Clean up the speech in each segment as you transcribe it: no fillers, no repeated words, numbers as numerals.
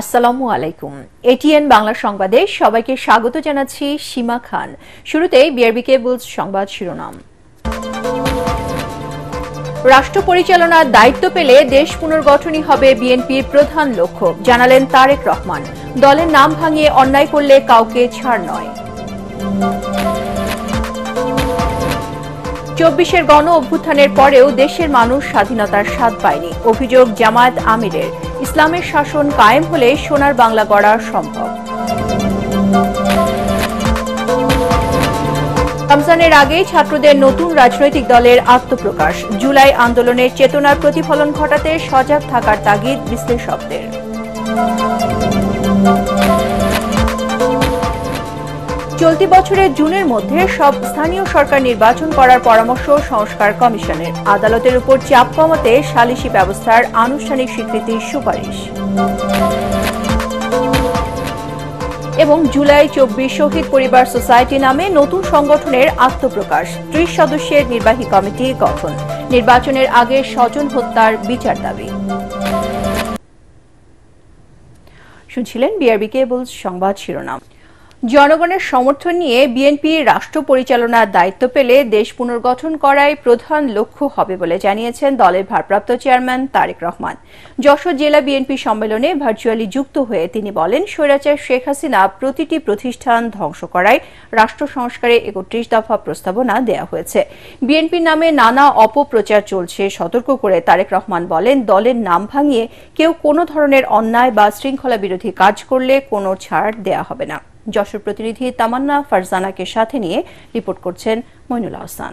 আসসালামু আলাইকুম। এটিএন বাংলা সংবাদে সবাইকে স্বাগত জানাচ্ছি সীমা খান। শুরুতেই বিআরবি কেবলস সংবাদ শিরোনাম। রাষ্ট্র পরিচালনার দায়িত্ব পেলে দেশ পুনর্গঠনই হবে বিএনপির প্রধান লক্ষ্য, জানালেন তারেক রহমান। দলের নাম ভাঙিয়ে অন্যায় করলে কাউকে ছাড় নয়। ২৪-এর গণ অভ্যুত্থানের পরেও দেশের মানুষ স্বাধীনতার স্বাদ পায়নি, অভিযোগ জামায়াত আমিরের। ইসলামের শাসন কায়েম হলে সোনার বাংলা গড়া সম্ভব। রমজানের আগেই ছাত্রদের নতুন রাজনৈতিক দলের আত্মপ্রকাশ। জুলাই আন্দোলনের চেতনার প্রতিফলন ঘটাতে সজাগ থাকার তাগিদ বিশ্লেষকদের। চলতি বছরের জুনের মধ্যে সব স্থানীয় সরকার নির্বাচন করার পরামর্শ সংস্কার কমিশনের। আদালতের উপর চাপ কমাতে সালিসি ব্যবস্থার আনুষ্ঠানিক স্বীকৃতির সুপারিশ। এবং জুলাই ২৪ শহীদ পরিবার সোসাইটি নামে নতুন সংগঠনের আত্মপ্রকাশ। ৩০ সদস্যের নির্বাহী কমিটি গঠন। নির্বাচনের আগে স্বজন হত্যার বিচার দাবি। শুনছিলেন বিআরবি কেবলস সংবাদ শিরোনাম। জনগণের সমর্থন নিয়ে বিএনপি রাষ্ট্র পরিচালনার দায়িত্ব পেলে দেশ পুনর্গঠন করাই প্রধান লক্ষ্য হবে বলে জানিয়েছেন দলের ভারপ্রাপ্ত চেয়ারম্যান তারেক রহমান। যশোর জেলা বিএনপি সম্মেলনে ভার্চুয়ালি যুক্ত হয়ে তিনি বলেন, স্বৈরাচার শেখ হাসিনা প্রতিটি প্রতিষ্ঠান ধ্বংস করায় রাষ্ট্র সংস্কারে ৩১ দফা প্রস্তাবনা দেওয়া হয়েছে। বিএনপির নামে নানা অপপ্রচার চলছে সতর্ক করে তারেক রহমান বলেন, দলের নাম ভাঙিয়ে কেউ কোনো ধরনের অন্যায় বা শৃঙ্খলা বিরোধী কাজ করলে কোনো ছাড় দেওয়া হবে না। যশোর প্রতিনিধি তামান্না ফারজানাকে সাথে নিয়ে রিপোর্ট করছেন মইনুল আহসান।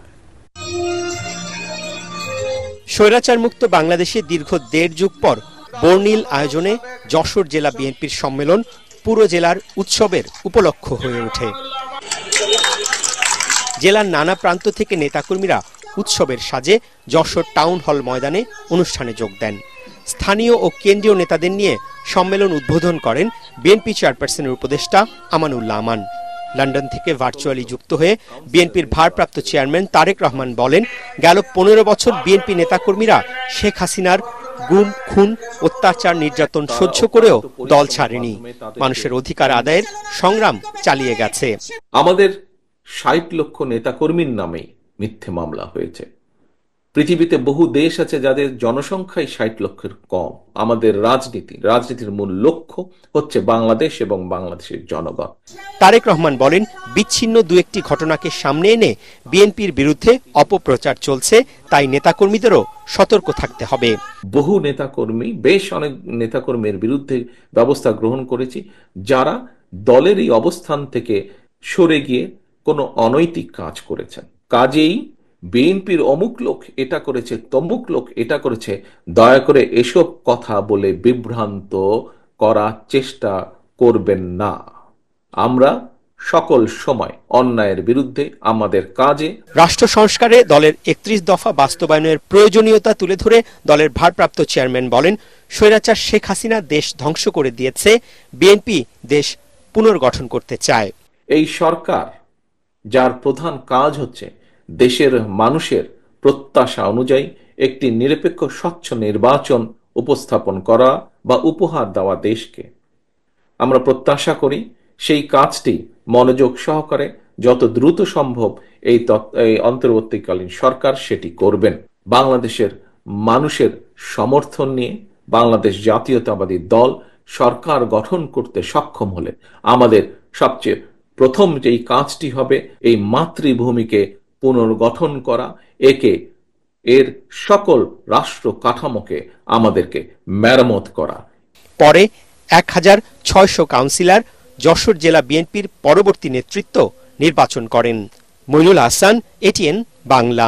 স্বৈরাচার মুক্ত বাংলাদেশে দীর্ঘ ১.৫ যুগ পর বর্ণিল আয়োজনে যশোর জেলা বিএনপির সম্মেলন পুরো জেলার উৎসবের উপলক্ষ হয়ে ওঠে। জেলার নানা প্রান্ত থেকে নেতাকর্মীরা উৎসবের সাজে যশোর টাউন হল ময়দানে অনুষ্ঠানে যোগ দেন। স্থানীয় ও কেন্দ্রীয় নেতাদের নিয়ে সম্মেলন উদ্বোধন করেন বিএনপি চেয়ারপারসনের উপদেষ্টা আমানুল্লাহ আমান। লন্ডন থেকে ভার্চুয়ালি যুক্ত হয়ে বিএনপির ভারপ্রাপ্ত চেয়ারম্যান তারেক রহমান বলেন, গেল ১৫ বছর বিএনপি নেতাকর্মীরা শেখ হাসিনার গুম, খুন, অত্যাচার, নির্যাতন সহ্য করেও দল ছাড়েনি। মানুষের অধিকার আদায়ের সংগ্রাম চালিয়ে গেছে। আমাদের ৬০ লক্ষ নেতাকর্মীর নামে মিথ্যে মামলা হয়েছে। পৃথিবীতে বহু দেশ আছে যাদের জনসংখ্যাই ৬০ লক্ষের কম। আমাদের রাজনীতির মূল লক্ষ্য হচ্ছে বাংলাদেশ এবং বাংলাদেশের জনগণ। তারেক রহমান বলেন, বিচ্ছিন্ন দু একটি ঘটনাকে সামনে এনে বিএনপির বিরুদ্ধে অপপ্রচার চলছে, তাই নেতাকর্মীদেরও সতর্ক থাকতে হবে। বহু নেতাকর্মী, বেশ অনেক নেতাকর্মীর বিরুদ্ধে ব্যবস্থা গ্রহণ করেছি, যারা দলের এই অবস্থান থেকে সরে গিয়ে কোনো অনৈতিক কাজ করেছেন। কাজেই বিএনপির অমুক লোক এটা করেছে, তমুক লোক এটা করেছে, দয়া করে এসব কথা বলে বিভ্রান্ত করার চেষ্টা করবেন না। আমরা সকল সময় অন্যায়ের বিরুদ্ধে আমাদের কাজে। রাষ্ট্র সংস্কারে দলের ৩১ দফা বাস্তবায়নের প্রয়োজনীয়তা তুলে ধরে দলের ভারপ্রাপ্ত চেয়ারম্যান বলেন, স্বৈরাচার শেখ হাসিনা দেশ ধ্বংস করে দিয়েছে, বিএনপি দেশ পুনর্গঠন করতে চায়। এই সরকার, যার প্রধান কাজ হচ্ছে দেশের মানুষের প্রত্যাশা অনুযায়ী একটি নিরপেক্ষ স্বচ্ছ নির্বাচন উপস্থাপন করা বা উপহার দেওয়া দেশকে, আমরা প্রত্যাশা করি সেই কাজটি মনোযোগ সহকারে যত দ্রুত সম্ভব এই অন্তর্বর্তীকালীন সরকার সেটি করবেন। বাংলাদেশের মানুষের সমর্থন নিয়ে বাংলাদেশ জাতীয়তাবাদী দল সরকার গঠন করতে সক্ষম হলে আমাদের সবচেয়ে প্রথম যেই কাজটি হবে এই মাতৃভূমিকে পুনর্গঠন করা, এর সকল রাষ্ট্র কাঠামোকে আমাদেরকে মেরামত করা। পরে ১৬০০ কাউন্সিলর যশোর জেলা বিএনপির পরবর্তী নেতৃত্ব নির্বাচন করেন। মইনুল আহসান, এটিএন বাংলা।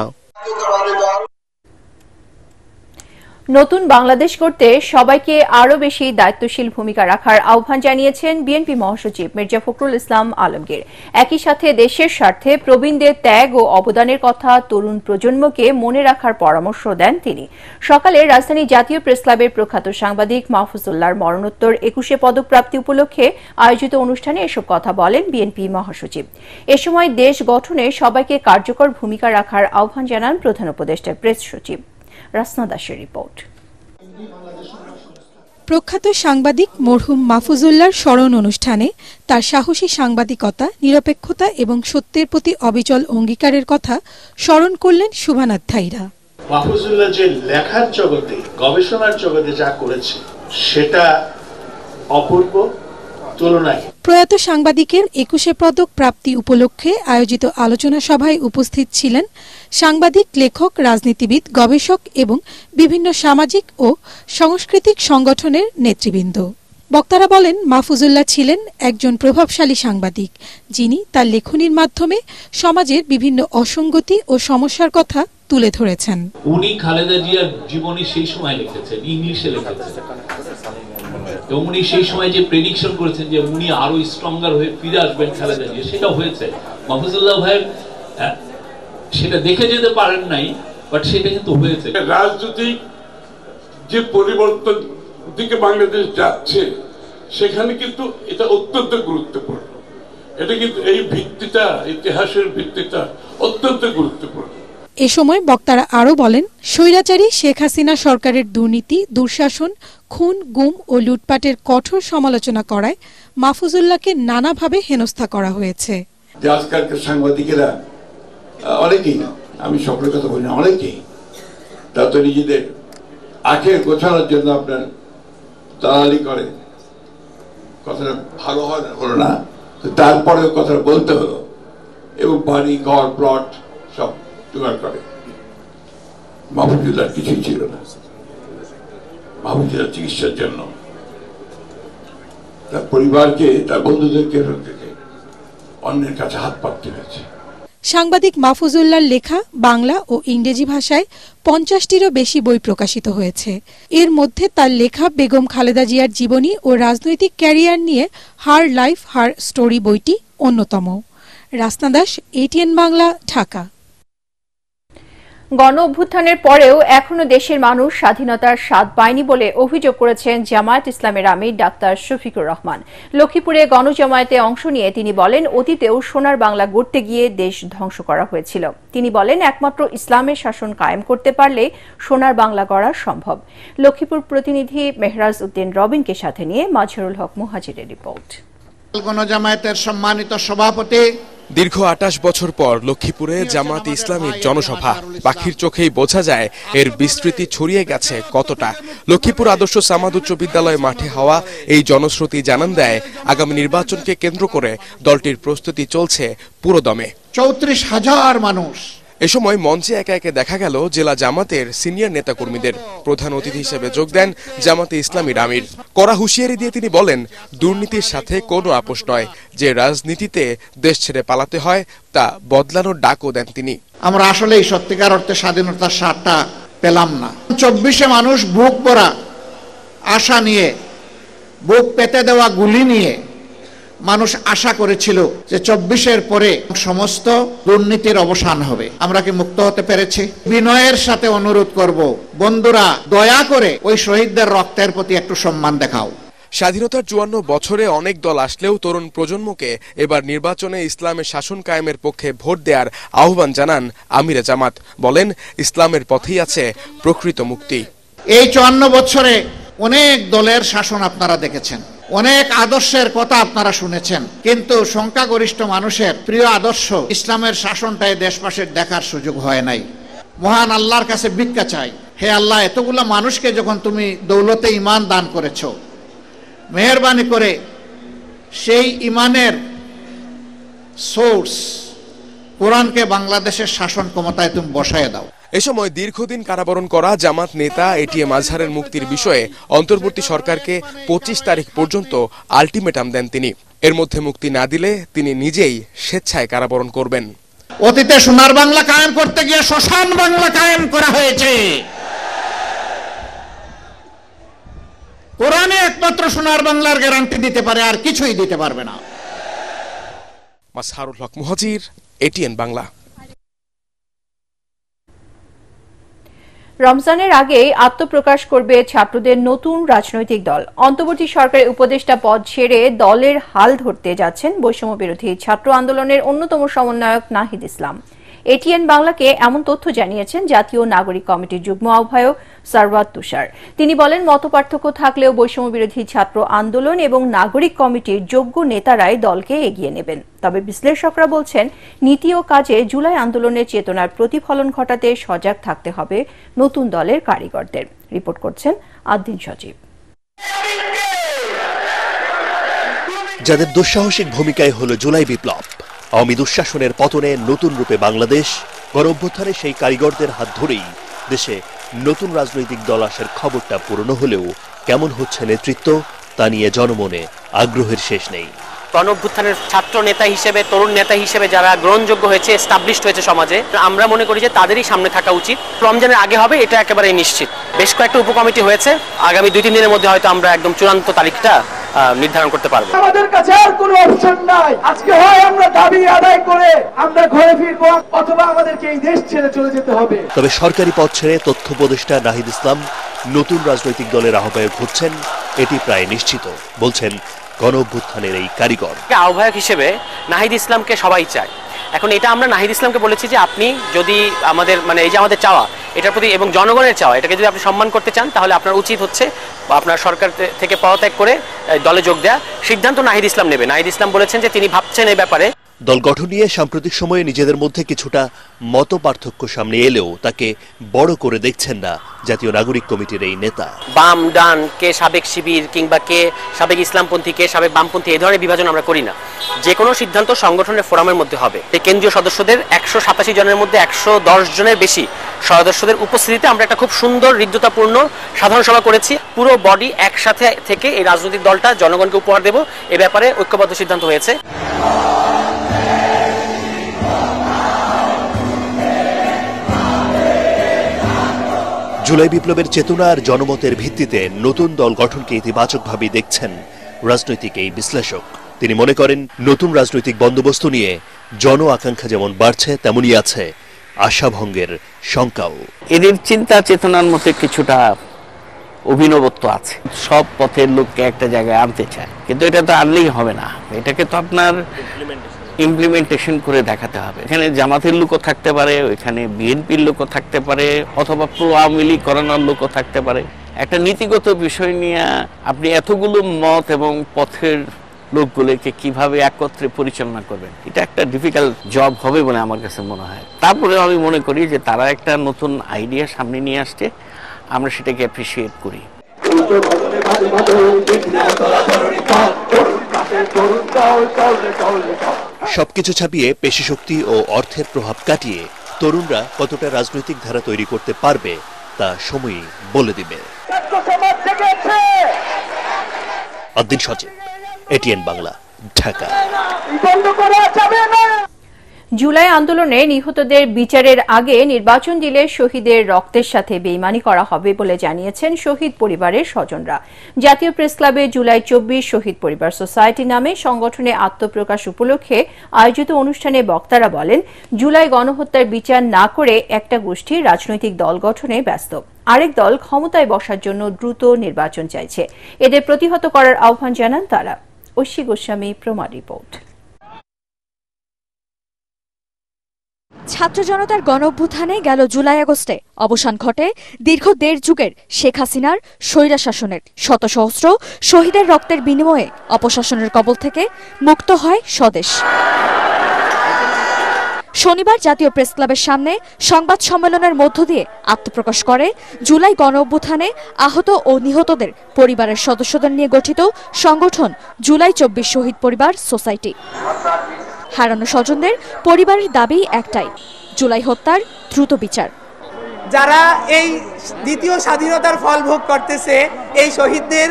নতুন বাংলাদেশ গড়তে সবাইকে আরও বেশি দায়িত্বশীল ভূমিকা রাখার আহ্বান জানিয়েছেন বিএনপি মহাসচিব মির্জা ফখরুল ইসলাম আলমগীর। একই সাথে দেশের স্বার্থে প্রবীণদের ত্যাগ ও অবদানের কথা তরুণ প্রজন্মকে মনে রাখার পরামর্শ দেন তিনি। সকালে রাজধানী জাতীয় প্রেসক্লাবের প্রখ্যাত সাংবাদিক মাহফুজুল্লাহর মরণোত্তর ২১শে পদকপ্রাপ্তি উপলক্ষে আয়োজিত অনুষ্ঠানে এসব কথা বলেন বিএনপি মহাসচিব। এ সময় দেশ গঠনে সবাইকে কার্যকর ভূমিকা রাখার আহ্বান জানান প্রধান উপদেষ্টা প্রেস সচিব। রাসনা দাসের রিপোর্ট। প্রখ্যাত সাংবাদিক মরহুম মাহফুজুল্লাহর স্মরণ অনুষ্ঠানে তার সাহসী সাংবাদিকতা, নিরপেক্ষতা এবং সত্যের প্রতি অবিচল অঙ্গীকারের কথা স্মরণ করলেন শুভানাধ্যায়ীরা। মাহফুজুল্লাহ যে লেখার জগতে, গবেষণার জগতে যা করেছে সেটা অপূর্ব, তুলনায়। প্রয়াত সাংবাদিকের ২১শে পদক প্রাপ্তি উপলক্ষে আয়োজিত আলোচনা সভায় উপস্থিত ছিলেন সাংবাদিক, লেখক, রাজনীতিবিদ, গবেষক এবং বিভিন্ন সামাজিক ও সাংস্কৃতিক সংগঠনের নেতৃবৃন্দ। বক্তারা বলেন, মাহফুজুল্লাহ ছিলেন একজন প্রভাবশালী সাংবাদিক, যিনি তার লেখনীর মাধ্যমে সমাজের বিভিন্ন অসঙ্গতি ও সমস্যার কথা তুলে ধরেছেন। উনি খালেদা জিয়ার জীবনী সেই সময় লিখেছেন, ইংলিশে লিখেছেন, এবং উনি সেই সময় যে প্রেডিকশন করেছেন যে উনি আরো স্ট্রঙ্গার হয়ে ফিরে আসবেন খালেদা জিয়া, সেটা হয়েছে। মাহফুজুল্লাহ ভাইয়ের সেটা দেখে যেতে পারেন নাই, বাট সেটা কিন্তু হয়েছে। রাজনৈতিক যে পরিবর্তন দিকে বাংলাদেশ যাচ্ছে, সেখানে কিন্তু এটা অত্যন্ত গুরুত্বপূর্ণ। এটা কিন্তু এই ভিত্তিটা, ইতিহাসের ভিত্তিটা অত্যন্ত গুরুত্বপূর্ণ। এ সময় বক্তারা আরও বলেন, স্বৈরাচারী শেখ হাসিনা সরকারের দুর্নীতি, দুঃশাসন, খুন, গুম ও লুটপাটের কঠোর সমালোচনা করায় মাহফুজুল্লাহকে নানাভাবে হেনস্থা করা হয়েছে। আজকালকার সাংবাদিকেরা অনেকেই, আমি সকলের কথা বলি না, অনেকেই তা তো নিজেদের আখের গোছানোর জন্য আপনার দালালি করে। কথাটা ভালো হলো না, তারপরেও কথাটা বলতে হলো, এবং বাড়ি, ঘর, প্লট সব জোগাড় করে। মাহফুজুল্লাহর কিছুই ছিল না। মাহফুজুল্লাহ চিকিৎসার জন্য তার পরিবারকে, তার বন্ধুদেরকে অন্যের কাছে হাত পাততে হয়েছে। সাংবাদিক মাহফুজুল্লাহর লেখা বাংলা ও ইংরেজি ভাষায় ৫০টিরও বেশি বই প্রকাশিত হয়েছে। এর মধ্যে তার লেখা বেগম খালেদা জিয়ার জীবনী ও রাজনৈতিক ক্যারিয়ার নিয়ে হার লাইফ হার স্টোরি বইটি অন্যতম। রাসনা দাস, ATN বাংলা, ঢাকা। গণ অভ্যুত্থানের পরেও এখনো দেশের মানুষ স্বাধীনতার স্বাদ পায়নি বলে অভিযোগ করেছেন জামায়াত ইসলামের আমির ডাক্তার শফিকুর রহমান। লক্ষ্মীপুরে গণজামায়াতে অংশ নিয়ে তিনি বলেন, অতীতেও সোনার বাংলা গড়তে গিয়ে দেশ ধ্বংস করা হয়েছিল। তিনি বলেন, একমাত্র ইসলামের শাসন কায়েম করতে পারলে সোনার বাংলা গড়া সম্ভব। লক্ষ্মীপুর প্রতিনিধি মেহরাজ উদ্দিন রবিনকে সাথে নিয়ে মাজহারুল হক মুহাজিরের রিপোর্ট। গণজামায়াতের সম্মানিত সভাপতি। দীর্ঘ ২৮ বছর পর লক্ষ্মীপুরে জামায়াতে ইসলামীর জনসভা। পাখির চোখেই বোঝা যায় এর বিস্তৃতি ছড়িয়ে গেছে কতটা। লক্ষ্মীপুর আদর্শ সামাদ উচ্চ বিদ্যালয় মাঠে হওয়া এই জনশ্রুতি জানান দেয়, আগামী নির্বাচনকে কেন্দ্র করে দলটির প্রস্তুতি চলছে পুরোদমে। ৩৪,০০০ মানুষ। এ সময় মঞ্চে একে একে দেখা গেল জেলা জামাতের সিনিয়র নেতাকর্মীদের। প্রধান অতিথি হিসেবে যোগ দেন জামাতে ইসলামীর আমির। কড়া হুঁশিয়ারি দিয়ে তিনি বলেন, দুর্নীতির সাথে কোনো আপোষ নয়। যে রাজনীতিতে দেশ ছেড়ে পালাতে হয় তা বদলানোর ডাকও দেন তিনি। আমরা আসলে এই সত্যিকার অর্থে স্বাধীনতার স্বাদটা পেলাম না। ২৪শে মানুষ বুক ভরা আশা নিয়ে, বুক পেতে দেওয়া গুলি নিয়ে মানুষ আশা করেছিল যে ২৪-এর পরে সমস্ত দুর্নীতির অবসান হবে। আমরা কি মুক্ত হতে পেরেছি? বিনয়ের সাথে অনুরোধ করব, বন্ধুরা, দয়া করে ওই শহীদদের রক্তের প্রতি একটু সম্মান দেখাও। স্বাধীনতার ৫৪ বছরে অনেক দল আসলেও তরুণ প্রজন্মকে এবার নির্বাচনে ইসলামের শাসন কায়েমের পক্ষে ভোট দেওয়ার আহ্বান জানান আমিরে জামাত। বলেন, ইসলামের পথেই আছে প্রকৃত মুক্তি। এই ৫৪ বছরে অনেক দলের শাসন আপনারা দেখেছেন, অনেক আদর্শের কথা আপনারা শুনেছেন, কিন্তু সংখ্যাগরিষ্ঠ মানুষের প্রিয় আদর্শ ইসলামের শাসনটাই দেশবাসীর দেখার সুযোগ হয় নাই। মহান আল্লাহর কাছে ভিক্ষা চাই, হে আল্লাহ, এতগুলো মানুষকে যখন তুমি দৌলতে ঈমান দান করেছো, মেহেরবানি করে সেই ঈমানের সোর্স কোরআনকে বাংলাদেশের শাসন ক্ষমতায় তুমি বসায় দাও। এ সময় দীর্ঘদিন কারাবরণ করা জামাত নেতা ATM আজহারের মুক্তির বিষয়ে অন্তর্বর্তী সরকারকে ২৫ তারিখ পর্যন্ত আলটিমেটাম দেন তিনি। এর মধ্যে মুক্তি না দিলে তিনি নিজেই স্বেচ্ছায় কারাবরণ করবেন। অতীতে সোনার বাংলা কায়েম করতে গিয়ে শ্মশান বাংলা কায়েম করা হয়েছে। কোরআনে একমাত্র সোনার বাংলার গ্যারান্টি দিতে পারে, আর কিছুই দিতে পারবে না। মাজহারুল হক মুহাজির, ATN বাংলা। রমজানের আগে আত্মপ্রকাশ করবে ছাত্রদের নতুন রাজনৈতিক দল। অন্তর্বর্তী সরকারের উপদেষ্টা পদ ছেড়ে দলের হাল ধরতে যাচ্ছেন বৈষম্য বিরোধী ছাত্র আন্দোলনের অন্যতম সমন্বয়ক নাহিদ ইসলাম। এটিএন বাংলাকে এমন তথ্য জানিয়েছেন জাতীয় নাগরিক কমিটির যুগ্ম আহ্বায়ক সারওয়াত তুষার। তিনি বলেন, মতপার্থক্য থাকলেও বৈষম্য বিরোধী ছাত্র আন্দোলন এবং নাগরিক কমিটির যোগ্য নেতারাই দলকে এগিয়ে নেবেন। তবে বিশ্লেষকরা বলছেন, নীতি ও কাজে জুলাই আন্দোলনের চেতনার প্রতিফলন ঘটাতে সজাগ থাকতে হবে নতুন দলের কারিগরদের। রিপোর্ট করছেন আদ্দিন সজীব। যাদের দুঃসাহসিক ভূমিকায় হলো জুলাই বিপ্লব, আওয়ামী দুঃশাসনের পতনে নতুন রূপে বাংলাদেশ, গণঅভ্যুত্থানে সেই কারিগরদের হাত ধরেই দেশে নতুন রাজনৈতিক দল আসার খবরটা পুরনো হলেও কেমন হচ্ছে নেতৃত্ব তা নিয়ে জনমনে আগ্রহের শেষ নেই। গণঅভ্যুত্থানের ছাত্র নেতা হিসেবে, তরুণ নেতা হিসেবে যারা গ্রহণযোগ্য হয়েছে, এস্টাবলিশড হয়েছে সমাজে, আমরা মনে করি যে তাদেরই সামনে থাকা উচিত। রমজানের আগে হবে এটা একেবারে নিশ্চিত। বেশ কয়েকটা উপকমিটি হয়েছে, আগামী 2-3 দিনের মধ্যে হয়তো আমরা একদম চূড়ান্ত তারিখটা নির্ধারণ করতে পারবো। আমাদের কাছে আর কোনো অপশন নাই। আজকে হয় আমরা দাবি আদায় করে আমরা ঘরে ফিরবো, অথবা আমাদেরকে এই দেশ ছেড়ে চলে যেতে হবে। তবে সরকারি পদ ছেড়ে তথ্য উপদেষ্টা নাহিদ ইসলাম নতুন রাজনৈতিক দলের আহ্বায়ক হচ্ছেন এটি প্রায় নিশ্চিত, বলছেন গণঅভ্যুত্থানের এই কারিগর। আহ্বায়ক হিসেবে নাহিদ ইসলামকে সবাই চায়। এখন এটা আমরা নাহিদ ইসলামকে বলেছি যে আপনি যদি আমাদের এই যে আমাদের চাওয়া এটার প্রতি এবং জনগণের চাওয়া এটাকে যদি আপনি সম্মান করতে চান, তাহলে আপনার উচিত হচ্ছে আপনার সরকার থেকে পদত্যাগ করে দলে যোগ দেয়া। সিদ্ধান্ত নাহিদ ইসলাম নেবে। নাহিদ ইসলাম বলেছেন যে তিনি ভাবছেন এই ব্যাপারে। দল গঠন নিয়ে সাম্প্রতিক সময়ে নিজেদের মধ্যে কিছুটা মত পার্থক্য সামনে এলেও তাকে বড় করে দেখছেন না জাতীয় নাগরিক কমিটির এই নেতা। বাম ডান, কে সাবেক শিবির কিংবা কে সাবেক ইসলামপন্থী, কে সাবেক বামপন্থী, এই ধরনের বিভাজন আমরা করি না। যে কোনো সিদ্ধান্ত সংগঠনের ফোরামের মধ্যে হবে। কেন্দ্রীয় সদস্যদের 187 জনের মধ্যে 110 জনের বেশি সদস্যদের উপস্থিতিতে আমরা একটা খুব সুন্দর হৃদ্যতাপূর্ণ সাধারণ সভা করেছি। পুরো বডি একসাথে থেকে এই রাজনৈতিক দলটা জনগণকে উপহার দেব, এ ব্যাপারে ঐক্যবদ্ধ সিদ্ধান্ত হয়েছে। জুলাই বিপ্লবের চেতনা আর জনমতের ভিত্তিতে নতুন দল গঠনকে ইতিবাচকভাবে দেখছেন রাজনৈতিক এই বিশ্লেষক। তিনি মনে করেন, নতুন রাজনৈতিক বন্দোবস্ত নিয়ে জন আকাঙ্ক্ষা যেমন বাড়ছে, তেমনই আছে আশাভঙ্গের শঙ্কাও। এদের চিন্তা চেতনার মধ্যে কিছুটা অভিনবত্ব আছে। সব পথের লোককে একটা জায়গায় আনতে চায়, কিন্তু এটা তো আনলেই হবে না। এটাকে তো আপনার ইমপ্লিমেন্টেশন করে দেখাতে হবে। এখানে জামাতের লোকও থাকতে পারে, ওইখানে বিএনপির লোকও থাকতে পারে, অথবা প্রো আওয়ামী লীগ করানোর লোকও থাকতে পারে। একটা নীতিগত বিষয় নিয়ে আপনি এতগুলো মত এবং পথের লোকগুলোকে কিভাবে একত্রে পরিচালনা করবেন, এটা একটা ডিফিকাল্ট জব হবে বলে আমার কাছে মনে হয়। তারপরে আমি মনে করি যে তারা একটা নতুন আইডিয়া সামনে নিয়ে আসছে, আমরা সেটাকে অ্যাপ্রিসিয়েট করি। সবকিছু ছাপিয়ে পেশি শক্তি ও অর্থের প্রভাব কাটিয়ে তরুণরা কতটা রাজনৈতিক ধারা তৈরি করতে পারবে তা সময়ই বলে দিবে। আদ্দিন সজীব, এটিএন বাংলা, ঢাকা। জুলাই আন্দোলনে নিহতদের বিচারের আগে নির্বাচন দিলে শহীদের রক্তের সাথে বেইমানি করা হবে বলে জানিয়েছেন শহীদ পরিবারের স্বজনরা। জাতীয় প্রেস ক্লাবে জুলাই 24 শহীদ পরিবার সোসাইটি নামে সংগঠনে আত্মপ্রকাশ উপলক্ষে আয়োজিত অনুষ্ঠানে বক্তারা বলেন, জুলাই গণহত্যার বিচার না করে একটা গোষ্ঠী রাজনৈতিক দল গঠনে ব্যস্ত, আরেক দল ক্ষমতায় বসার জন্য দ্রুত নির্বাচন চাইছে। এদের প্রতিহত করার আহ্বান জানান তারা। ঐশী গোস্বামী, প্রমাণ রিপোর্ট। ছাত্র জনতার গণঅভ্যুত্থানে গেল জুলাই আগস্টে অবসান ঘটে দীর্ঘ 1.5 যুগের শেখ হাসিনার স্বৈরা শাসনের। শত সহস্র শহীদের রক্তের বিনিময়ে অপশাসনের কবল থেকে মুক্ত হয় স্বদেশ। শনিবার জাতীয় প্রেস ক্লাবের সামনে সংবাদ সম্মেলনের মধ্য দিয়ে আত্মপ্রকাশ করে জুলাই গণঅভ্যুত্থানে আহত ও নিহতদের পরিবারের সদস্যদের নিয়ে গঠিত সংগঠন জুলাই 24 শহীদ পরিবার সোসাইটি। হারানো স্বজনদের পরিবারের দাবি একটাই, জুলাই হত্যার দ্রুত বিচার। যারা এই দ্বিতীয় স্বাধীনতার ফল ভোগ করতেছে এই শহীদদের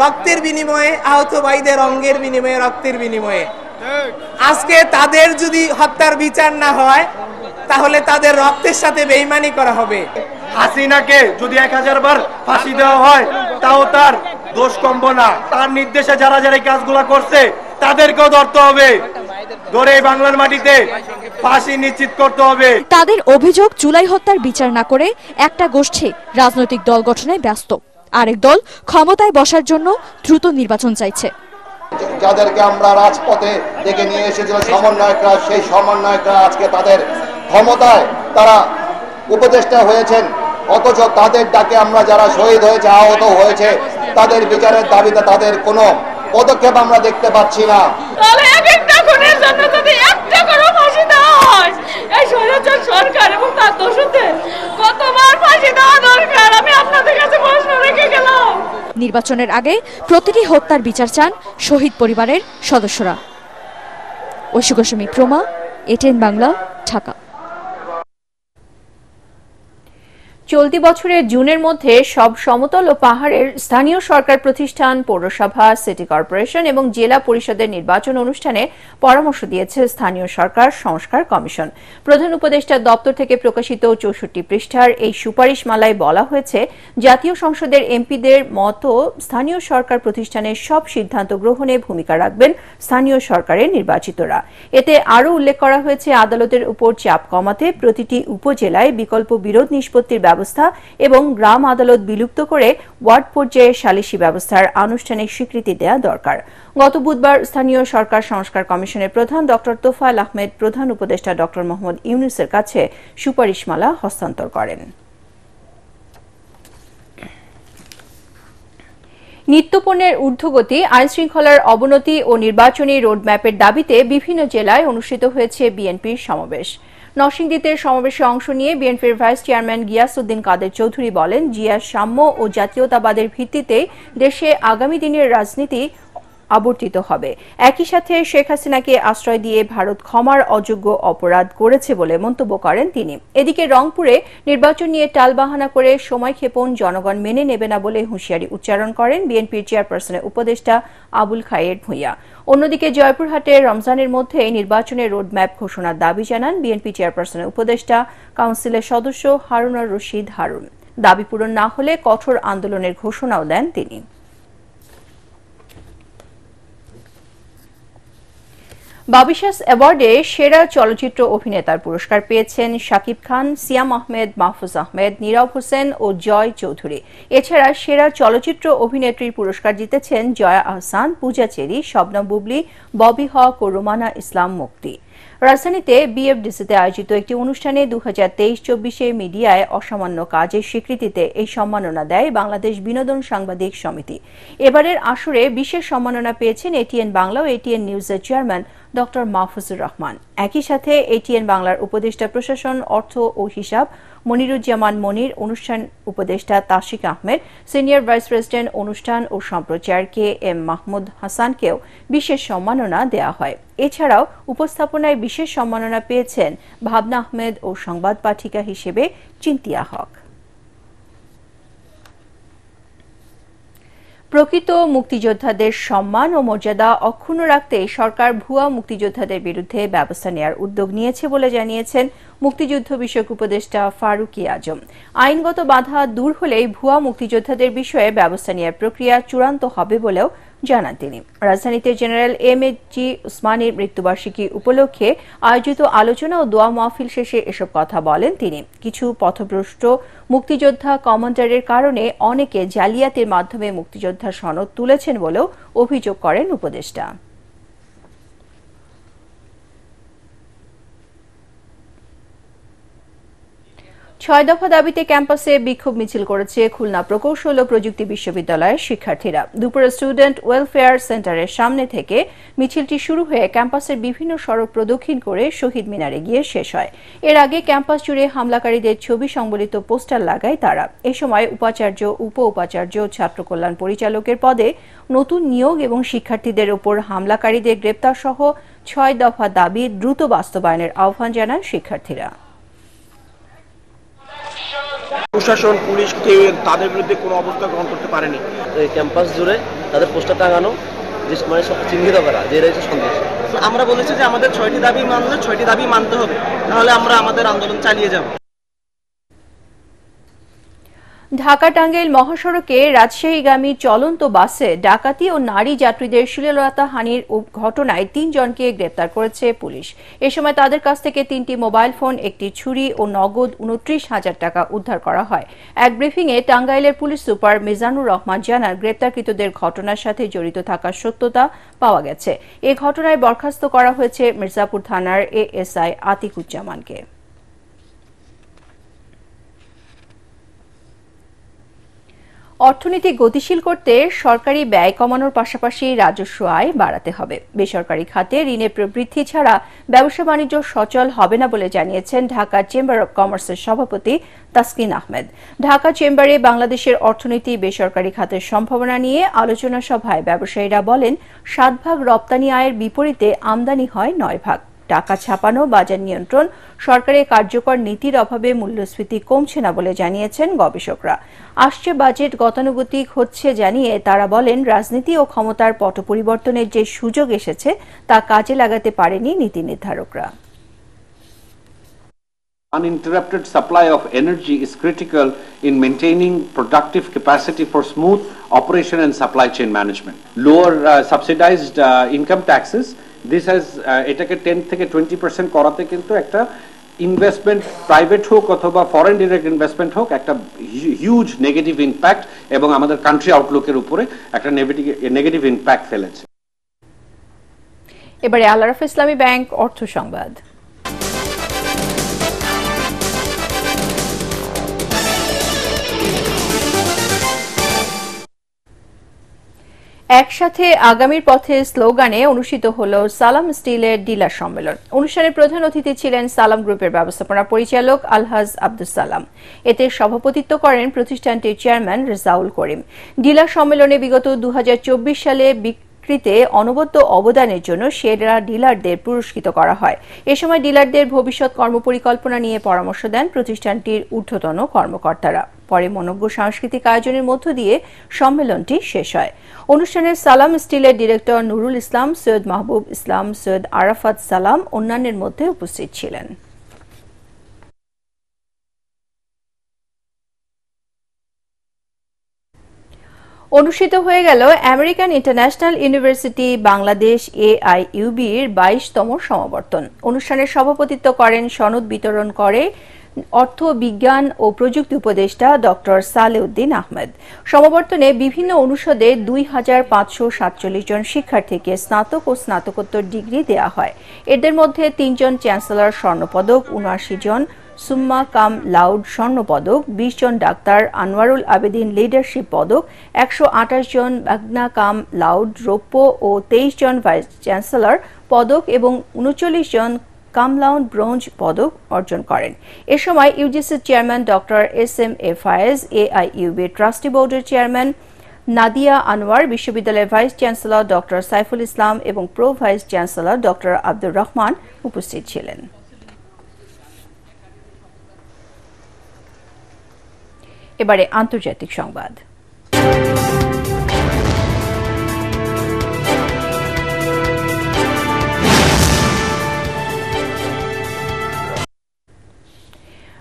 রক্তের বিনিময়ে, আহত ভাইদের অঙ্গের বিনিময়ে, রক্তের বিনিময়ে, আজকে তাদের যদি হত্যার বিচার না হয় তাহলে তাদের রক্তের সাথে বেইমানি করা হবে। হাসিনাকে যদি 1000 বার ফাঁসি দেওয়া হয় তাও তার দোষ কমবে না। তার নির্দেশে যারা যারা কাজগুলো করছে তাদেরকেও ধরতে হবে, ধরে বাংলার মাটিতে ফাঁসি নিশ্চিত করতে হবে। তাদের অভিযোগ, জুলাই হত্যার বিচার না করে একটা গোষ্ঠী রাজনৈতিক দল গঠনে ব্যস্ত, আরেক দল ক্ষমতায় বসার জন্য দ্রুত নির্বাচন চাইছে। যাদেরকে আমরা রাজপথে ডেকে নিয়ে এসেছিল সমন্বয়করা, সেই সমন্বয়করা আজকে তাদের ক্ষমতায় তারা উপদেষ্টা হয়েছেন, অথচ তাদের ডাকে আমরা যারা শহীদ হয়েছে, আহত হয়েছে, তাদের বিচারের দাবিতে তাদের কোনো পদক্ষেপ আমরা দেখতে পাচ্ছি না। সরকার এবং তার দোষীদের কতবার ফাঁসি দেওয়া দরকার, আমি আপনাদের কাছে প্রশ্ন রেখে গেলাম। নির্বাচনের আগে প্রতিটি হত্যার বিচার চান শহীদ পরিবারের সদস্যরা। ঐশী গোস্বামী, প্রমা, এটিএন বাংলা, ঢাকা। চলতি বছরের জুনের মধ্যে সব সমতল ও পাহাড়ের স্থানীয় সরকার প্রতিষ্ঠান, পৌরসভা, সিটি কর্পোরেশন এবং জেলা পরিষদের নির্বাচন অনুষ্ঠানে পরামর্শ দিয়েছে স্থানীয় সরকার সংস্কার কমিশন। প্রধান উপদেষ্টার দপ্তর থেকে প্রকাশিত 64 পৃষ্ঠার এই সুপারিশমালায় বলা হয়েছে, জাতীয় সংসদের এমপিদের মতো স্থানীয় সরকার প্রতিষ্ঠানের সব সিদ্ধান্ত গ্রহণে ভূমিকা রাখবেন স্থানীয় সরকারের নির্বাচিতরা। এতে আরও উল্লেখ করা হয়েছে, আদালতের উপর চাপ কমাতে প্রতিটি উপজেলায় বিকল্প বিরোধ নিষ্পত্তির ব্যবস্থা এবং গ্রাম আদালত বিলুপ্ত করে ওয়ার্ড পর্যায়ে সালিসি ব্যবস্থার আনুষ্ঠানিক স্বীকৃতি দেওয়া দরকার। গত বুধবার স্থানীয় সরকার সংস্কার কমিশনের প্রধান ডক্টর তোফায়েল আহমেদ প্রধান উপদেষ্টা ডক্টর মোহাম্মদ ইউনূসের কাছে সুপারিশমালা হস্তান্তর করেন। নিত্যপণ্যের ঊর্ধ্বগতি, আইনশৃঙ্খলার অবনতি ও নির্বাচনী রোডম্যাপের দাবিতে বিভিন্ন জেলায় অনুষ্ঠিত হয়েছে বিএনপির সমাবেশ। নরসিংদীতে সমাবেশে অংশ নিয়ে বিএনপির ভাইস চেয়ারম্যান গিয়াসউদ্দিন কাদের চৌধুরী বলেন, জিয়ার সাম্য ও জাতীয়তাবাদের ভিত্তিতে দেশে আগামী দিনের রাজনীতি আবর্তিত হবে। একই সাথে শেখ হাসিনাকে আশ্রয় দিয়ে ভারত ক্ষমার অযোগ্য অপরাধ করেছে বলে মন্তব্য করেন তিনি। এদিকে রংপুরে নির্বাচন নিয়ে টালবাহানা করে সময়ক্ষেপণ জনগণ মেনে নেবে না বলে হুঁশিয়ারি উচ্চারণ করেন বিএনপির চেয়ারপারসনের উপদেষ্টা আবুল খায়ের ভূঁইয়া। অন্যদিকে জয়পুরহাটে রমজানের মধ্যে নির্বাচনের রোডম্যাপ ঘোষণার দাবি জানান বিএনপি চেয়ারপারসনের উপদেষ্টা কাউন্সিলের সদস্য হারুনুর রশিদ হারুন। দাবি পূরণ না হলে কঠোর আন্দোলনের ঘোষণাও দেন তিনি। বাবিশাস অ্যাওয়ার্ডে সেরা চলচ্চিত্র অভিনেতার পুরস্কার পেয়েছেন শাকিব খান, সিয়াম আহমেদ, মাহফুজ আহমেদ, নীরব হোসেন ও জয় চৌধুরী। এছাড়া সেরা চলচ্চিত্র অভিনেত্রীর পুরস্কার জিতেছেন জয়া আহসান, পূজা চেরি, শবনম বুবলি, ববি হক ও রোমানা ইসলাম মুক্তি। রাজধানীতে বিএফডিসিতে আয়োজিত একটি অনুষ্ঠানে 2023-24 মিডিয়ায় অসামান্য কাজের স্বীকৃতিতে এই সম্মাননা দেয় বাংলাদেশ বিনোদন সাংবাদিক সমিতি। এবারের আসরে বিশেষ সম্মাননা পেয়েছেন এটিএন বাংলা ও এটিএন নিউজের চেয়ারম্যান ডক্টর মাহফুজুর রহমান। একই সাথে এটিএন বাংলার উপদেষ্টা প্রশাসন, অর্থ ও হিসাব মনিরুজ্জামান মনির, অনুষ্ঠান উপদেষ্টা Tashik Ahmed, senior vice president অনুষ্ঠান ও সম্প্রচার KM মাহমুদ হাসানকেও বিশেষ সম্মাননা দেওয়া হয়। এছাড়াও উপস্থাপনায় বিশেষ সম্মাননা পেয়েছেন ভাবনা আহমেদ ও সংবাদ পাঠিকা হিসেবে চিন্তিয়া হক। প্রকৃত মুক্তিযোদ্ধাদের সম্মান ও মর্যাদা অক্ষুণ্ণ রাখতে সরকার ভুয়া মুক্তিযোদ্ধাদের বিরুদ্ধে ব্যবস্থা নেওয়ার উদ্যোগ নিয়েছে বলে জানিয়েছেন মুক্তিযুদ্ধ বিষয়ক উপদেষ্টা ফারুকী আজম। আইনগত বাধা দূর হলেই ভুয়া মুক্তিযোদ্ধাদের বিষয়ে ব্যবস্থা নেওয়ার প্রক্রিয়া চূড়ান্ত হবে বলেও জানান তিনি। রাজধানীতে জেনারেল MAG উসমানীর মৃত্যুবার্ষিকী উপলক্ষে আয়োজিত আলোচনা ও দোয়া মাহফিল শেষে এসব কথা বলেন তিনি। কিছু পথভ্রষ্ট মুক্তিযোদ্ধা কমান্ডারের কারণে অনেকে জালিয়াতির মাধ্যমে মুক্তিযোদ্ধা সনদ তুলেছেন বলেও অভিযোগ করেন উপদেষ্টা। 6 দফা দাবিতে ক্যাম্পাসে বিক্ষোভ মিছিল করেছে খুলনা প্রকৌশল ও প্রযুক্তি বিশ্ববিদ্যালয়ের শিক্ষার্থীরা। দুপুরে স্টুডেন্ট ওয়েলফেয়ার সেন্টারের সামনে থেকে মিছিলটি শুরু হয়ে ক্যাম্পাসের বিভিন্ন সড়ক প্রদক্ষিণ করে শহীদ মিনারে গিয়ে শেষ হয়। এর আগে ক্যাম্পাস জুড়ে হামলাকারীদের ছবি সংবলিত পোস্টার লাগায় তারা। এ সময় উপাচার্য, উপ উপাচার্য, ছাত্র কল্যাণ পরিচালকের পদে নতুন নিয়োগ এবং শিক্ষার্থীদের উপর হামলাকারীদের গ্রেপ্তার সহ 6 দফা দাবি দ্রুত বাস্তবায়নের আহ্বান জানান শিক্ষার্থীরা। প্রশাসন, পুলিশ কেউ তাদের বিরুদ্ধে কোনো অবস্থা গ্রহণ করতে পারেনি। ক্যাম্পাস জুড়ে তাদের পোস্টার টাঙানো, মানে চিহ্নিত করা যে রয়েছে সন্দেশ। আমরা বলেছি যে আমাদের 6টি দাবি মানলে 6টি দাবি মানতে হবে, তাহলে আমরা আমাদের আন্দোলন চালিয়ে যাব। ঢাকা টাঙ্গাইল মহাসড়কে রাজশাহীগামী চলন্ত বাসে ডাকাতি ও নারী যাত্রীদের শ্লীলতাহানির ঘটনায় 3 জনকে গ্রেপ্তার করেছে পুলিশ। এ সময় তাদের কাছ থেকে 3টি মোবাইল ফোন, একটি ছুরি ও নগদ 29,000 টাকা উদ্ধার করা হয়। এক ব্রিফিংয়ে টাঙ্গাইলের পুলিশ সুপার মিজানুর রহমান জানান, গ্রেপ্তারকৃতদের ঘটনার সাথে জড়িত থাকার সত্যতা পাওয়া গেছে। এ ঘটনায় বরখাস্ত করা হয়েছে মির্জাপুর থানার ASI আতিকুজ্জামানকে। অর্থনীতি গতিশীল করতে সরকারি ব্যয় কমানোর পাশাপাশি রাজস্ব আয় বাড়াতে হবে। বেসরকারি খাতে ঋণের প্রবৃদ্ধি ছাড়া ব্যবসা বাণিজ্য সচল হবে না বলে জানিয়েছেন ঢাকা চেম্বার অব কমার্সের সভাপতি তাসকিন আহমেদ। ঢাকা চেম্বারে বাংলাদেশের অর্থনীতি বেসরকারি খাতের সম্ভাবনা নিয়ে আলোচনা সভায় ব্যবসায়ীরা বলেন, 7 ভাগ রপ্তানি আয়ের বিপরীতে আমদানি হয় 9 ভাগ। টাকা ছাপানো, বাজার নিয়ন্ত্রণ, সরকারের কার্যকর নীতির অভাবে মূল্যস্ফীতি কমছে না বলে জানিয়েছেন গবেষকরা। আসছে বাজেট গতানুগতিক হচ্ছে জানিয়ে তারা বলেন, রাজনীতি ও ক্ষমতার পট পরিবর্তনের যে সুযোগ এসেছে তা কাজে লাগাতে পারেনি নীতি নির্ধারকরা। Uninterrupted supply of energy is critical in maintaining productive capacity for smooth operation and supply chain management. Lower subsidized income taxes, this has এটাকে 10 থেকে 20% করাতে কিন্তু একটা ইনভেস্টমেন্ট, প্রাইভেট হোক অথবা ফরেন ডিরেক্ট ইনভেস্টমেন্ট হোক, একটা হিউজ নেগেটিভ ইম্প্যাক্ট এবং আমাদের কান্ট্রি আউটলুকের উপরে একটা নেগেটিভ ইম্প্যাক্ট ফেলেছে। এবারে আল আরাফা ইসলামী ব্যাংক অর্থ সংবাদ। একসাথে আগামীর পথে স্লোগানে অনুষ্ঠিত হল সালাম স্টিলের ডিলার সম্মেলন। অনুষ্ঠানে প্রধান অতিথি ছিলেন সালাম গ্রুপের ব্যবস্থাপনা পরিচালক আলহাজ আব্দুস সালাম। এতে সভাপতিত্ব করেন প্রতিষ্ঠানটির চেয়ারম্যান রেজাউল করিম। ডিলার সম্মেলনে বিগত 2024 সালে বিক্রিতে অনবদ্য অবদানের জন্য সেরা ডিলারদের পুরস্কৃত করা হয়। এ সময় ডিলারদের ভবিষ্যৎ কর্মপরিকল্পনা নিয়ে পরামর্শ দেন প্রতিষ্ঠানটির ঊর্ধ্বতন কর্মকর্তারা। পরে মনোজ্ঞ সাংস্কৃতিক আয়োজনের মধ্য দিয়ে সম্মেলনটি শেষ হয়। অনুষ্ঠানে সালাম স্টিলের ডিরেক্টর নুরুল ইসলাম, সৈয়দ মাহবুব ইসলাম, সৈয়দ আরাফাত সালাম অন্যান্যের মধ্যে উপস্থিত ছিলেন। অনুষ্ঠিত হয়ে গেল আমেরিকান ইন্টারন্যাশনাল ইউনিভার্সিটি বাংলাদেশ AIUB-র 22তম সমাবর্তন। অনুষ্ঠানে সভাপতিত্ব করেন সনদ বিতরণ করে অর্থ বিজ্ঞান ও প্রযুক্তি উপদেষ্টা ডক্টর সালেউদ্দিন আহমেদ। সমাবর্তনে বিভিন্ন অনুষদে 2547 জন শিক্ষার্থীকে স্নাতক ও স্নাতকোত্তর ডিগ্রি দেওয়া হয়। এদের মধ্যে 3 জন চ্যান্সেলর স্বর্ণপদক, 79 জন সুম্মা কাম লাউড স্বর্ণপদক, 20 জন ডাক্তার আনোয়ারুল আবেদিন লিডারশিপ পদক, 128 জন ম্যাগনা কাম লাউড রৌপ্য ও 23 জন ভাইস চ্যান্সেলর পদক এবং 39 জন কামলাউন ব্রোঞ্জ পদক অর্জন করেন। এ সময় ইউজিসির চেয়ারম্যান ডক্টর SMA ফায়েজ, AIUB ট্রাস্টি বোর্ডের চেয়ারম্যান নাদিয়া আনোয়ার, বিশ্ববিদ্যালয়ের vice chancellor doctor Saiful Islam এবং pro vice chancellor doctor Abdur Rahman উপস্থিত ছিলেন। এবারে আন্তর্জাতিক সংবাদ।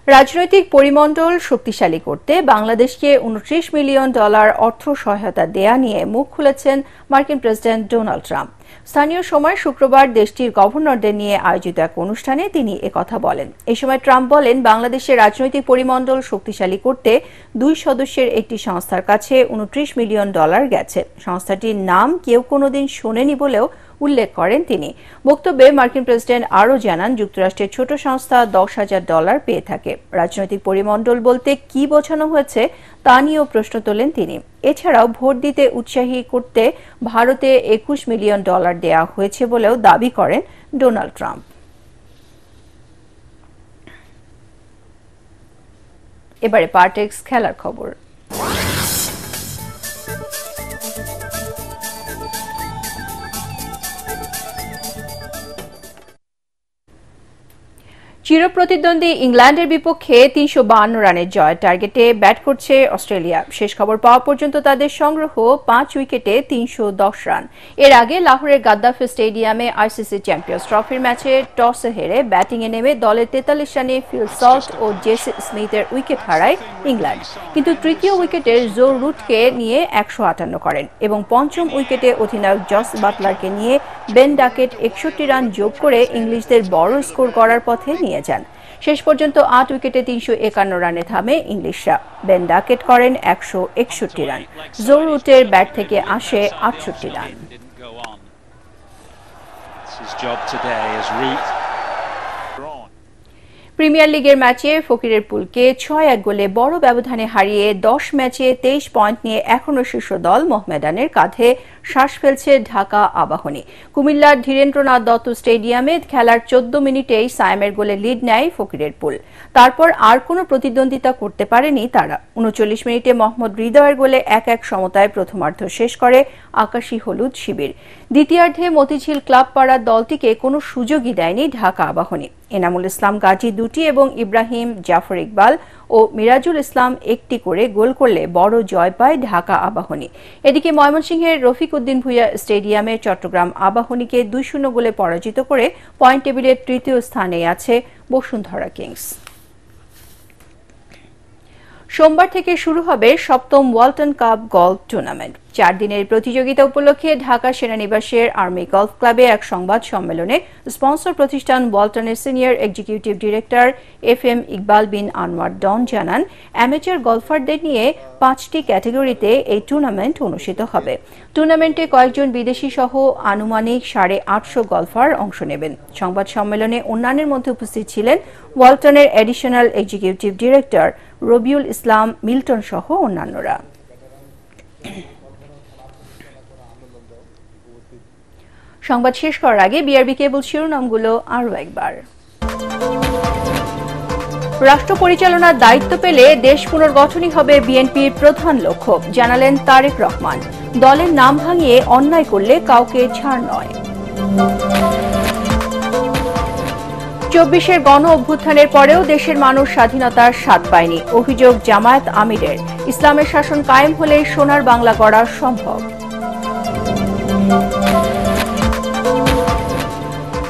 রাজনৈতিক পরিমণ্ডল শক্তিশালী করতে বাংলাদেশকে $29 মিলিয়ন অর্থ সহায়তা দেয়া নিয়ে মুখ খুলেছেন মার্কিন প্রেসিডেন্ট ডোনাল্ড ট্রাম্প। স্থানীয় সময় শুক্রবার দেশটির গভর্নরদের নিয়ে আয়োজিত এক অনুষ্ঠানে তিনি একথা বলেন। এই সময় ট্রাম্প বলেন, বাংলাদেশের রাজনৈতিক পরিমণ্ডল শক্তিশালী করতে 2 সদস্যের একটি সংস্থার কাছে $29 মিলিয়ন গেছে। সংস্থাটির নাম কেউ কোনোদিন শোনেনি বলেও উল্লেখ করেন তিনি। বক্তব্যে মার্কিন প্রেসিডেন্ট আরও জানান, যুক্তরাষ্ট্রের ছোট সংস্থা $10,000 পেয়ে থাকে। রাজনৈতিক পরিমণ্ডল বলতে কি বোঝানো হয়েছে তা নিয়েও প্রশ্ন তোলেন তিনি। এছাড়াও ভোট দিতে উৎসাহী করতে ভারতে $21 মিলিয়ন দেয়া হয়েছে বলেও দাবি করেন ডোনাল্ড ট্রাম্প। এবারে পার্টেক্স খেলার খবর। চিরপ্রতিদ্বন্দ্বী ইংল্যান্ডের বিপক্ষে 352 রানের জয় টার্গেটে ব্যাট করছে অস্ট্রেলিয়া। শেষ খবর পাওয়া পর্যন্ত তাদের সংগ্রহ 5 উইকেটে 310 রান। এর আগে লাহোরের গাদ্দাফি স্টেডিয়ামে আইসিসি চ্যাম্পিয়ন্স ট্রফির ম্যাচে টসে হেরে ব্যাটিংয়ে নেমে দলের 43 রানে ফিল সল্ট ও জেসি স্মিথের উইকেট হারায় ইংল্যান্ড। কিন্তু তৃতীয় উইকেটের জো রুটকে নিয়ে 158 করেন এবং পঞ্চম উইকেটে অধিনায়ক জস বাটলারকে নিয়ে বেন ডাকেট 61 রান যোগ করে ইংলিশদের বড় স্কোর করার পথে নিয়ে যান। শেষ পর্যন্ত 8 উইকেটে 351 রানে থামে ইংলিশরা। বেন ডাকেট করেন 161 রান। জো রুটের ব্যাট থেকে আসে 68 রান। প্রিমিয়ার লিগের ম্যাচে ফকিরের পুলকে ৬-১ গোলে বড় ব্যবধানে হারিয়ে ১০ ম্যাচে ২৩ পয়েন্ট নিয়ে এখনো শীর্ষ দল মোহামেডানের কাঁধে শ্বাস ফেলছে ঢাকা আবাহনী। কুমিল্লার ধীরেন্দ্রনাথ দত্ত স্টেডিয়ামে খেলার ১৪ মিনিটেই সায়েমের গোলে লিড নেয় ফকিরের পুল। তারপর আর কোনো প্রতিদ্বন্দ্বিতা করতে পারেনি তারা। ৩৯ মিনিটে মোহাম্মদ হৃদয়ের গোলে ১-১ সমতায় প্রথমার্ধ শেষ করে আকাশী হলুদ শিবির। দ্বিতীয়ার্ধে মতিঝিল ক্লাব পাড়ার দলটিকে কোনো সুযোগই দেয়নি ঢাকা আবাহনী। এনামুল ইসলাম গাজী ২টি এবং ইব্রাহিম, জাফর ইকবাল ও মিরাজুল ইসলাম ১টি করে গোল করলে বড় জয় পায় ঢাকা আবাহনী। এদিকে ময়মনসিংহের রফিক উদ্দিন ভূঁইয়া স্টেডিয়ামে চট্টগ্রাম আবাহনীকে ২-০ গোলে পরাজিত করে পয়েন্ট টেবিলের তৃতীয় স্থানে আছে বসুন্ধরা কিংস। সোমবার থেকে শুরু হবে ৭ম ওয়ালটন কাপ গলফ টুর্নামেন্ট। ৪ দিনের প্রতিযোগিতা উপলক্ষে ঢাকা সেনানিবাসের আর্মি গলফ ক্লাবে এক সংবাদ সম্মেলনে স্পন্সর প্রতিষ্ঠান ওয়ালটনের senior executive director FM Iqbal bin Anwar Dawn জানান, অ্যামেচার গলফারদের নিয়ে ৫টি ক্যাটাগরিতে এই টুর্নামেন্ট অনুষ্ঠিত হবে। টুর্নামেন্টে কয়েকজন বিদেশি সহ আনুমানিক ৮৫০ গলফার অংশ নেবেন। সংবাদ সম্মেলনে অন্যান্যের মধ্যে উপস্থিত ছিলেন ওয়ালটনের additional executive director Rabiul Islam Milton সহ অন্যান্যরা। সংবাদ শেষ করার আগে বিআরবি কেবল শিরোনামগুলো আরও একবার। রাষ্ট্র পরিচালনার দায়িত্ব পেলে দেশ পুনর্গঠনই হবে বিএনপির প্রধান লক্ষ্য, জানালেন তারেক রহমান। দলের নাম ভাঙিয়ে অন্যায় করলে কাউকে ছাড় নয়। ২৪-এর গণ অভ্যুত্থানের পরেও দেশের মানুষ স্বাধীনতার স্বাদ পায়নি, অভিযোগ জামায়াত আমিরের। ইসলামের শাসন কায়েম হলেই সোনার বাংলা গড়া সম্ভব।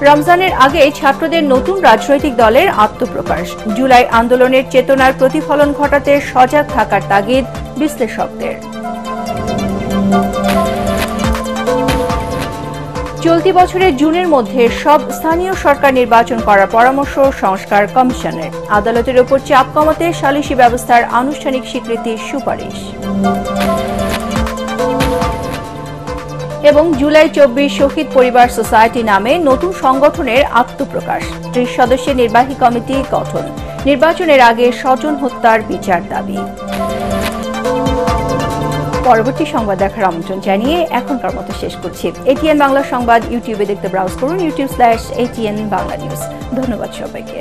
রমজানের আগে ছাত্রদের নতুন রাজনৈতিক দলের আত্মপ্রকাশ। জুলাই আন্দোলনের চেতনার প্রতিফলন ঘটাতে সজাগ থাকার তাগিদ বিশ্লেষকদের। চলতি বছরের জুনের মধ্যে সব স্থানীয় সরকার নির্বাচন করার পরামর্শ সংস্কার কমিশনের। আদালতের উপর চাপ কমাতে সালিসি ব্যবস্থার আনুষ্ঠানিক স্বীকৃতির সুপারিশ। এবং জুলাই ২৪ শহীদ পরিবার সোসাইটি নামে নতুন সংগঠনের আত্মপ্রকাশ। ৩০ সদস্যের নির্বাহী কমিটি গঠন। নির্বাচনের আগে স্বজন হত্যার বিচার দাবি। পরবর্তী সংবাদ দেখার আমন্ত্রণ জানিয়ে এখনকার মতো শেষ করছি। ATN বাংলা সংবাদ ইউটিউবে দেখতে ব্রাউজ করুন youtube/ATN বাংলা নিউজ। ধন্যবাদ সবাইকে।